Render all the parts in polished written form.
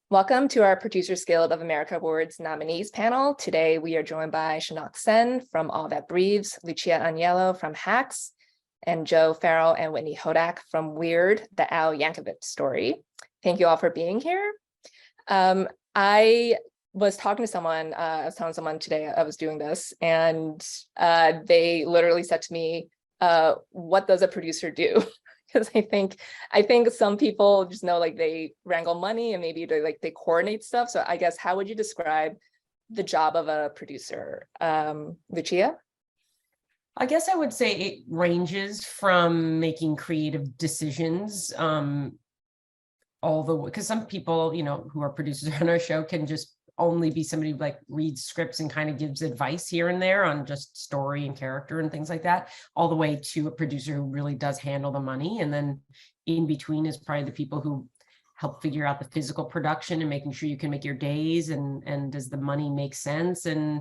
Welcome to our Producers Guild of America Awards nominees panel. Today, we are joined by Shaunak Sen from All That Breathes, Lucia Aniello from Hacks, and Farrell and Whitney Hodack from Weird, the Yankovic Story. Thank you all for being here. I was talking to someone, I was telling someone today I was doing this, and they literally said to me, what does a producer do? Because I think some people just know like they wrangle money and maybe they coordinate stuff. So I guess how would you describe the job of a producer? Lucia? I guess I would say it ranges from making creative decisions, all the way, because some people, who are producers on our show can just only be somebody who like reads scripts and kind of gives advice here and there on just story and character and things like that, all the way to a producer who really does handle the money. And then in between is probably the people who help figure out the physical production and making sure you can make your days, and does the money make sense, and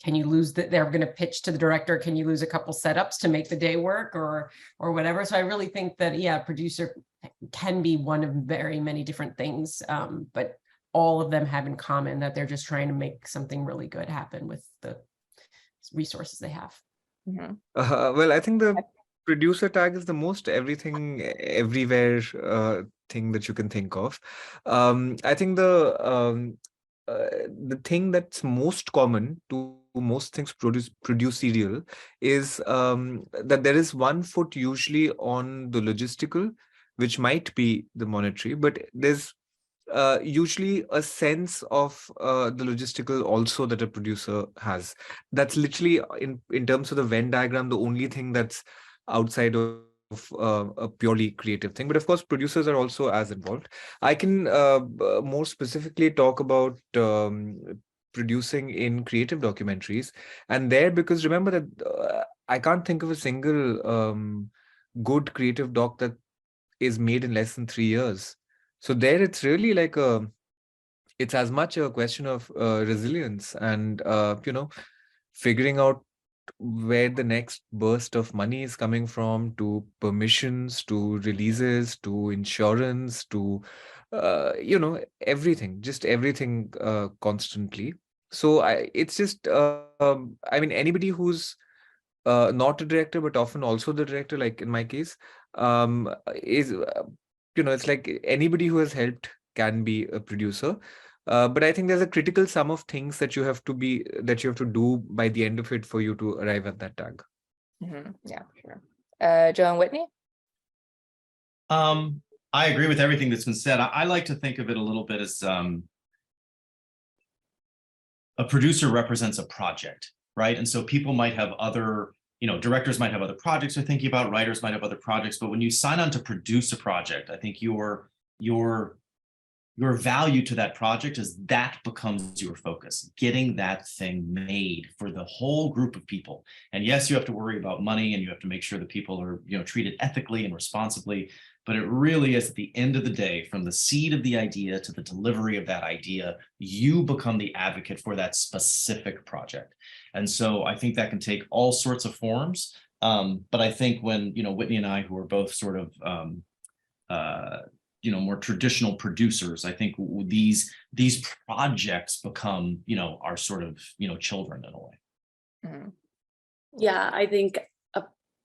can you lose that they're going to pitch to the director, can you lose a couple setups to make the day work or whatever. So I really think that producer can be one of very many different things, but all of them have in common that they're just trying to make something really good happen with the resources they have. Mm-hmm. Well, I think the producer tag is the most everything, everywhere thing that you can think of. I think the thing that's most common to most things produce serial is that there is one foot usually on the logistical, which might be the monetary, but there's usually a sense of the logistical also that a producer has. That's literally in terms of the Venn diagram, the only thing that's outside of a purely creative thing. But of course, producers are also as involved. I can more specifically talk about producing in creative documentaries. And there, because remember that I can't think of a single good creative doc that is made in less than 3 years. So there, it's really like it's as much a question of resilience and, figuring out where the next burst of money is coming from, to permissions, to releases, to insurance, to, everything, just everything constantly. So it's just, anybody who's not a director, but often also the director, like in my case, is, it's like anybody who has helped can be a producer. But I think there's a critical sum of things that you have to do by the end of it for you to arrive at that tag. Mm-hmm. Yeah, sure. Joe and Whitney? I agree with everything that's been said. I like to think of it a little bit as a producer represents a project, right? And so people might have other, directors might have other projects they're thinking about, writers might have other projects, but when you sign on to produce a project, I think your value to that project is that becomes your focus, getting that thing made for the whole group of people. And yes, you have to worry about money and you have to make sure that people are, treated ethically and responsibly, but it really is at the end of the day, from the seed of the idea to the delivery of that idea, you become the advocate for that specific project. And so I think that can take all sorts of forms. But I think when, Whitney and I, who are both sort of, more traditional producers, I think these projects become, our sort of, children in a way. Mm-hmm. Yeah, I think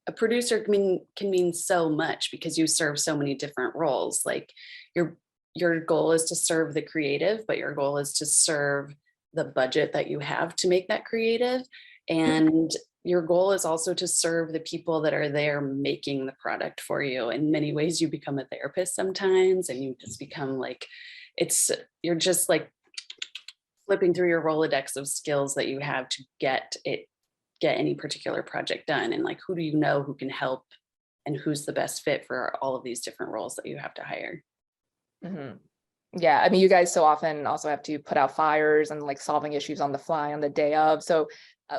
a producer can mean so much because you serve so many different roles. Like your goal is to serve the creative, but your goal is to serve the budget that you have to make that creative. And your goal is also to serve the people that are there making the product for you. In many ways, you become a therapist sometimes, and you just become like, you're just like flipping through your Rolodex of skills that you have to get any particular project done. And like, who do you know who can help and who's the best fit for all of these different roles that you have to hire? Mm-hmm. Yeah, you guys so often also have to put out fires and like solving issues on the fly on the day of. So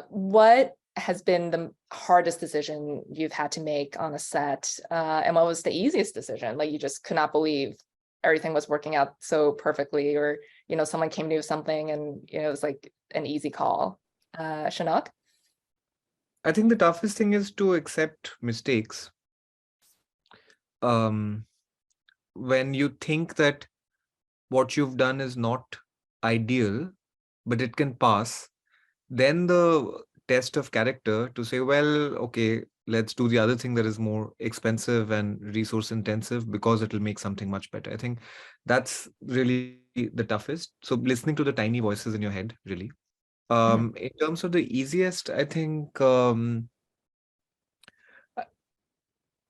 what has been the hardest decision you've had to make on a set? And what was the easiest decision? Like you just could not believe everything was working out so perfectly, or, someone came to you with something and, it was like an easy call. Shaunak? I think the toughest thing is to accept mistakes. When you think that what you've done is not ideal, but it can pass, then the test of character to say, well, okay, let's do the other thing that is more expensive and resource intensive because it'll make something much better. I think that's really the toughest. So listening to the tiny voices in your head, really. In terms of the easiest, I think, well,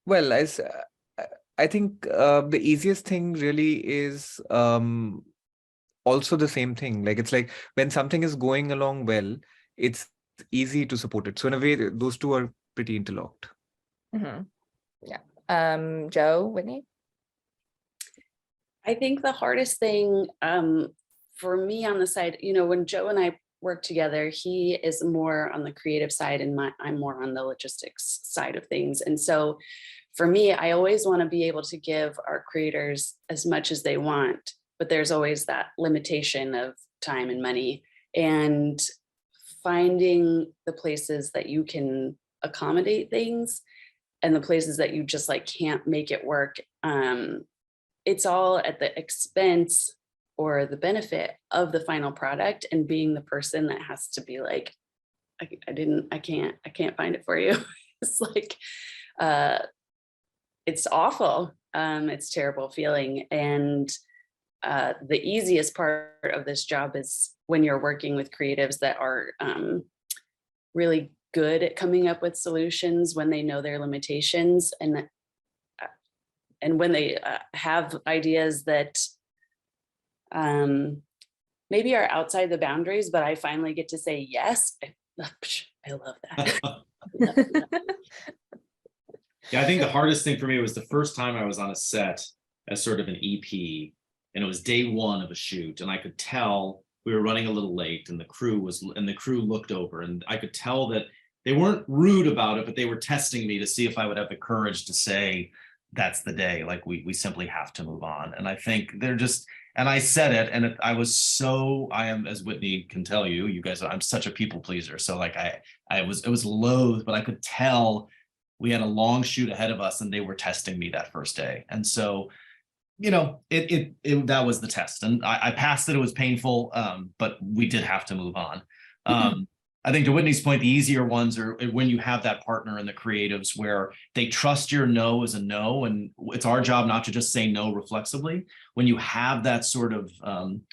I think the easiest thing really is also the same thing. Like, it's like when something is going along well, it's easy to support it. So in a way, those two are pretty interlocked. Yeah. Joe, Whitney? I think the hardest thing for me on the side, when Joe and I work together, he is more on the creative side and I'm more on the logistics side of things. And so for me, I always want to be able to give our creators as much as they want, but there's always that limitation of time and money, and finding the places that you can accommodate things and the places that you just like can't make it work. It's all at the expense or the benefit of the final product, and being the person that has to be like, I can't find it for you. It's like, it's awful. It's a terrible feeling. And the easiest part of this job is when you're working with creatives that are really good at coming up with solutions when they know their limitations, and when they have ideas that maybe are outside the boundaries, but I finally get to say yes. I love that. Yeah, I think the hardest thing for me was the first time I was on a set as sort of an EP, and it was day one of a shoot, and I could tell we were running a little late, and the crew looked over, and I could tell that they weren't rude about it, but they were testing me to see if I would have the courage to say, that's the day, like we simply have to move on. And I think they're just, and I said it, and I am, as Whitney can tell you, you guys, I'm such a people pleaser. So like it was loath, but I could tell we had a long shoot ahead of us and they were testing me that first day. And so, that was the test, and I passed it. It was painful, but we did have to move on. I think to Whitney's point, the easier ones are when you have that partner in the creatives where they trust your no as a no, and it's our job not to just say no reflexively. When you have that sort of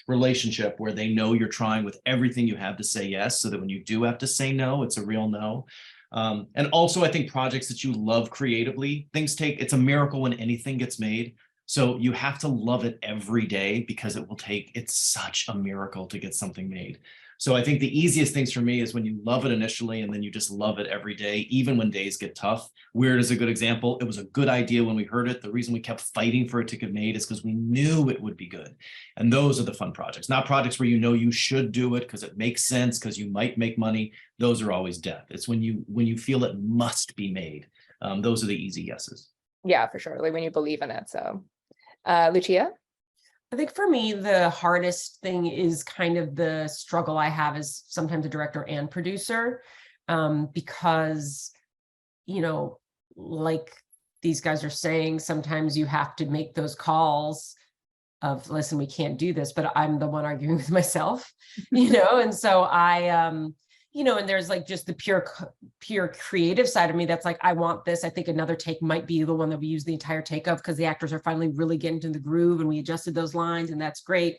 relationship where they know you're trying with everything you have to say yes, so that when you do have to say no, it's a real no. And also, I think projects that you love creatively, it's a miracle when anything gets made. So you have to love it every day, because it's such a miracle to get something made. So I think the easiest things for me is when you love it initially and then you just love it every day, even when days get tough. Weird is a good example. It was a good idea when we heard it. The reason we kept fighting for it to get made is because we knew it would be good. And those are the fun projects, not projects where you should do it because it makes sense, because you might make money. Those are always death. It's when you feel it must be made. Those are the easy yeses. Yeah, for sure. Like when you believe in it. So, Lucia? I think for me, the hardest thing is kind of the struggle I have as sometimes a director and producer, because, like these guys are saying, sometimes you have to make those calls of, listen, we can't do this, but I'm the one arguing with myself, and so and there's like just the pure creative side of me that's like, I want this. I think another take might be the one that we use the entire take of, because the actors are finally really getting to the groove and we adjusted those lines, and that's great.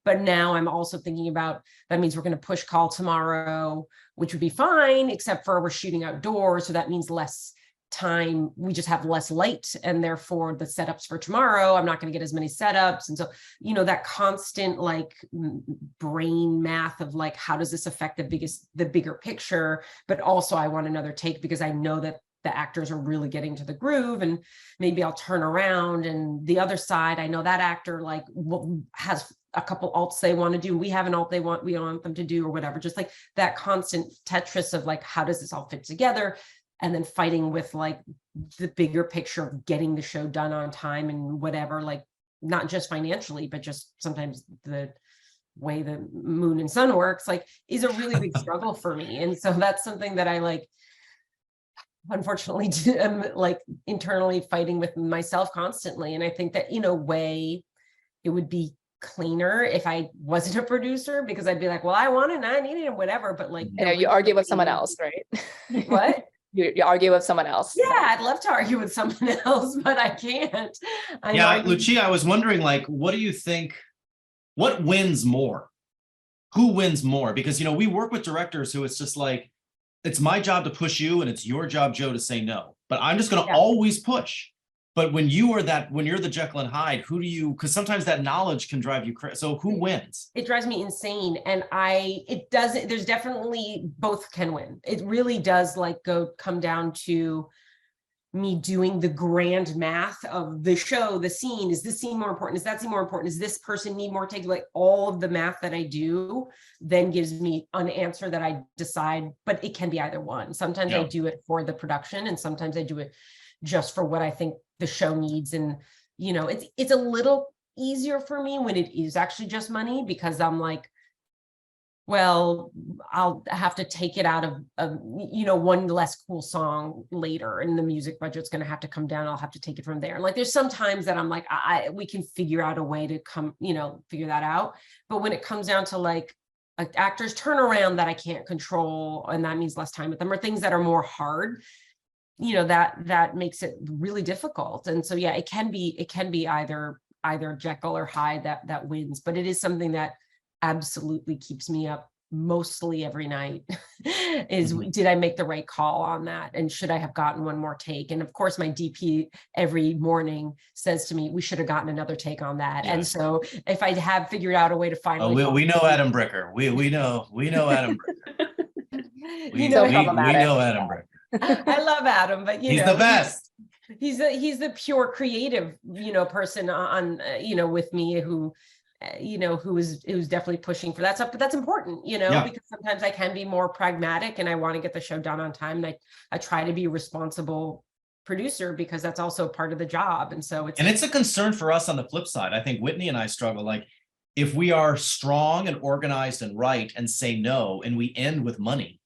But now I'm also thinking about, that means we're going to push call tomorrow, which would be fine, except for we're shooting outdoors. So that means less time, we just have less light, and therefore the setups for tomorrow, I'm not going to get as many setups. And so, that constant like brain math of like, how does this affect the bigger picture? But also I want another take, because I know that the actors are really getting to the groove, and maybe I'll turn around, and the other side, I know that actor like has a couple alts they want to do. We have an alt we want them to do, or whatever. Just like that constant Tetris of like, how does this all fit together? And then fighting with like the bigger picture of getting the show done on time and whatever, like not just financially, but just sometimes the way the moon and sun works, like, is a really big struggle for me. And so that's something that I like, unfortunately, am like internally fighting with myself constantly. And I think that in a way, it would be cleaner if I wasn't a producer, because I'd be like, well, I want it and I need it and whatever, but like, You know, you argue with someone else, right? What? You argue with someone else. Yeah, I'd love to argue with someone else, but I can't. Yeah, Lucia, I was wondering, like, what do you think, what wins more? Who wins more? Because, you know, we work with directors who it's just like, it's my job to push you and it's your job, Joe, to say no. But I'm just going to always push. But when you're the Jekyll and Hyde, who do you, because sometimes that knowledge can drive you crazy. So who wins? It drives me insane. And there's definitely both can win. It really does come down to me doing the grand math of the show, the scene. Is this scene more important? Is that scene more important? Does this person need more take? Like all of the math that I do then gives me an answer that I decide, but it can be either one. Sometimes I do it for the production and sometimes I do it just for what I think the show needs. And, you know, it's a little easier for me when it is actually just money, because I'm like, well, I'll have to take it out of you know, one less cool song later and the music budget's going to have to come down. I'll have to take it from there. Like there's some times that I'm like, we can figure out a way to figure that out. But when it comes down to like an actor's turnaround that I can't control, and that means less time with them, or things that are more hard, you know, that makes it really difficult. And so, yeah, it can be either Jekyll or Hyde that wins, but it is something that absolutely keeps me up mostly every night is, did I make the right call on that? And should I have gotten one more take? And of course, my DP every morning says to me, we should have gotten another take on that. And so if I have figured out a way to find, we know Adam Bricker. We know Adam Bricker. We know Adam Bricker. I love Adam, but he's the best. He's the pure creative, you know, person on, you know, with me who, you know, who's definitely pushing for that stuff, but that's important, you know, because sometimes I can be more pragmatic and I want to get the show done on time. And I try to be a responsible producer because that's also part of the job. And so it's a concern for us on the flip side. I think Whitney and I struggle, like, if we are strong and organized and right and say no, and we end with money,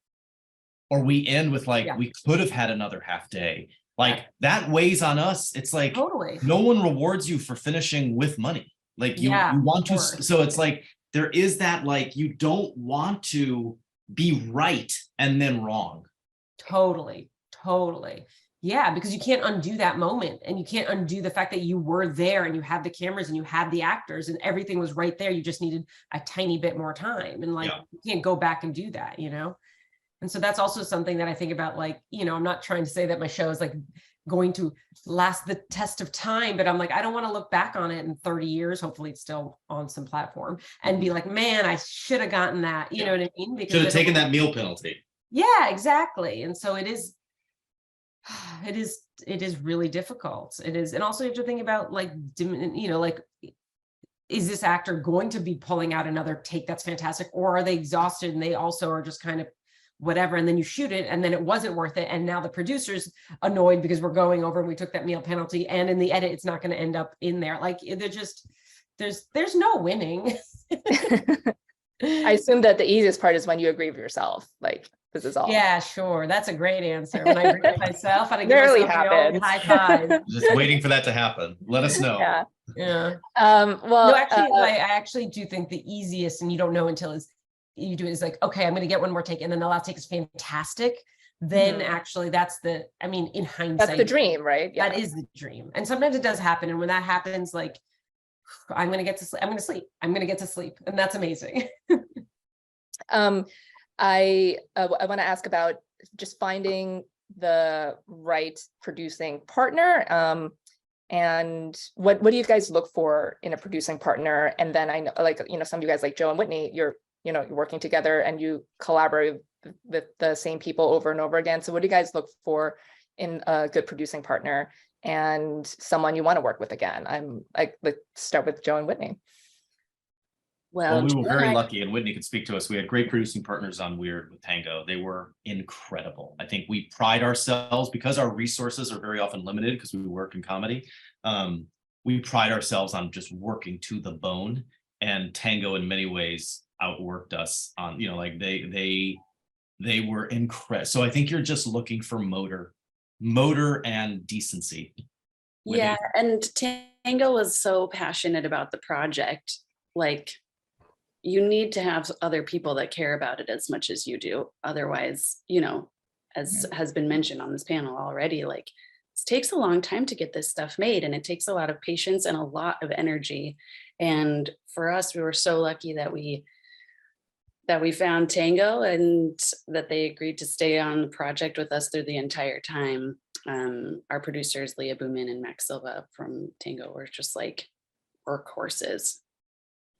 or we end with like, we could have had another half day, like that weighs on us. It's like, no one rewards you for finishing with money. Like you want to, so it's like, there is that, like, you don't want to be right and then wrong. Totally. Yeah, because you can't undo that moment, and you can't undo the fact that you were there and you had the cameras and you had the actors and everything was right there. You just needed a tiny bit more time, and like, you can't go back and do that, you know? And so that's also something that I think about, like, you know, I'm not trying to say that my show is like going to last the test of time, but I'm like, I don't want to look back on it in 30 years, hopefully it's still on some platform, and be like, man, I should have gotten that, you know what I mean? Because should have taken that meal penalty. Yeah, exactly. And so it is really difficult. It is. And also you have to think about, like, you know, like, is this actor going to be pulling out another take that's fantastic, or are they exhausted and they also are just kind of whatever, and then you shoot it and then it wasn't worth it, and now the producer's annoyed because we're going over and we took that meal penalty, and in the edit it's not going to end up in there. Like, they're just, there's no winning. I assume that the easiest part is when you agree with yourself, like, this is all. Yeah, sure, that's a great answer. When I agree with myself, and I give rarely myself the old high five. Just waiting for that to happen. Let us know. Yeah. Well, no, actually, I actually do think the easiest, and you don't know until you do it, is like, okay, I'm going to get one more take, and then the last take is fantastic. Then actually that's I mean, in hindsight, that's the dream, right? Yeah. That is the dream. And sometimes it does happen. And when that happens, like, I'm going to get to sleep. I'm going to get to sleep. And that's amazing. I want to ask about just finding the right producing partner. And what do you guys look for in a producing partner? And then I know, like, you know, some of you guys, like Joe and Whitney, you're working together and you collaborate with the same people over and over again. So what do you guys look for in a good producing partner and someone you want to work with again? Let's start with Joe and Whitney. Well, we were very lucky, and Whitney could speak to us. We had great producing partners on Weird with Tango. They were incredible. I think we pride ourselves, because our resources are very often limited because we work in comedy. We pride ourselves on just working to the bone, and Tango in many ways outworked us on, you know, like they were incredible. So I think you're just looking for motor and decency. Yeah, and Tango was so passionate about the project like, you need to have other people that care about it as much as you do. Otherwise, you know, as has been mentioned on this panel already, like, it takes a long time to get this stuff made, and it takes a lot of patience and a lot of energy. And for us, we were so lucky that we found Tango, and that they agreed to stay on the project with us through the entire time. Our producers, Leah Boomin and Max Silva from Tango, were just like workhorses,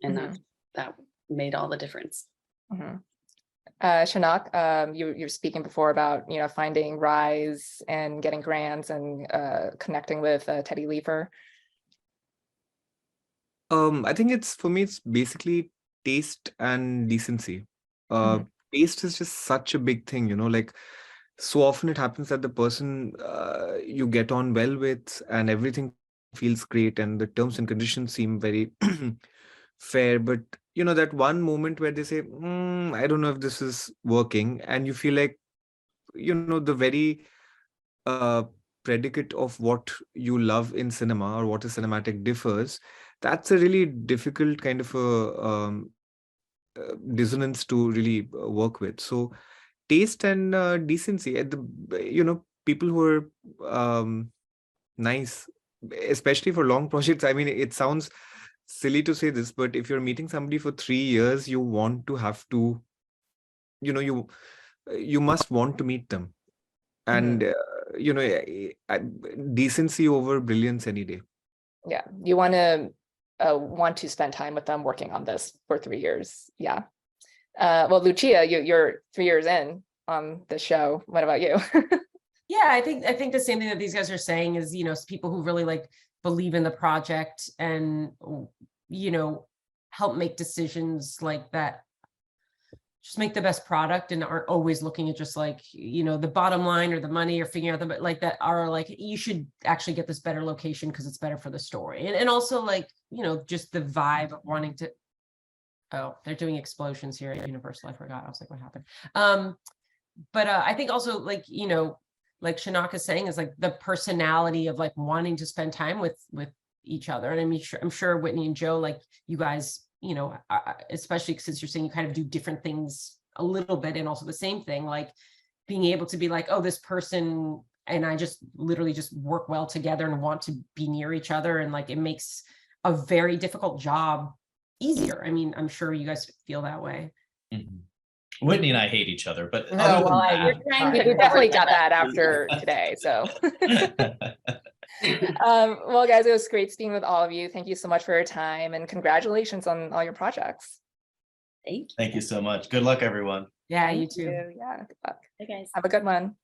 and that made all the difference. Shaunak, you're speaking before about, you know, finding Rise and getting grants and connecting with Teddy Leafer. I think for me, it's basically taste and decency. Taste is just such a big thing, you know, like, so often it happens that the person you get on well with and everything feels great and the terms and conditions seem very fair, but you know, that one moment where they say, I don't know if this is working, and you feel like, you know, the very predicate of what you love in cinema or what is cinematic differs. That's a really difficult kind of a dissonance to really work with. So taste and decency at the, you know, people who are nice, especially for long projects. I mean, it sounds silly to say this, but if you're meeting somebody for 3 years, you want to have to, you know, you must want to meet them, and you know, decency over brilliance any day. Yeah, you want to spend time with them working on this for 3 years. Yeah. Well, Lucia, you're 3 years in on the show. What about you? Yeah, I think the same thing that these guys are saying is, you know, people who really like believe in the project and, you know, help make decisions like that, just make the best product and aren't always looking at just like, you know, the bottom line or the money or figuring out the, like, that are like, you should actually get this better location because it's better for the story. And also, like, you know, just the vibe of wanting to, oh, they're doing explosions here at Universal. I forgot. I was like, what happened? But I think also, like, you know, like Shaunak is saying, is like the personality of like wanting to spend time with each other. And I'm sure Whitney and Joe, like, you guys, you know, especially since you're saying you kind of do different things a little bit and also the same thing, like being able to be like, oh, this person and I just literally just work well together and want to be near each other. And like, it makes a very difficult job easier. I mean, I'm sure you guys feel that way. Whitney and I hate each other, but No, other well, than We definitely got that after today. So, well, guys, it was great speaking with all of you. Thank you so much for your time and congratulations on all your projects. Thank you. Thank you so much. Good luck, everyone. Yeah, Thank you too. Yeah, good luck. Hey guys. Have a good one.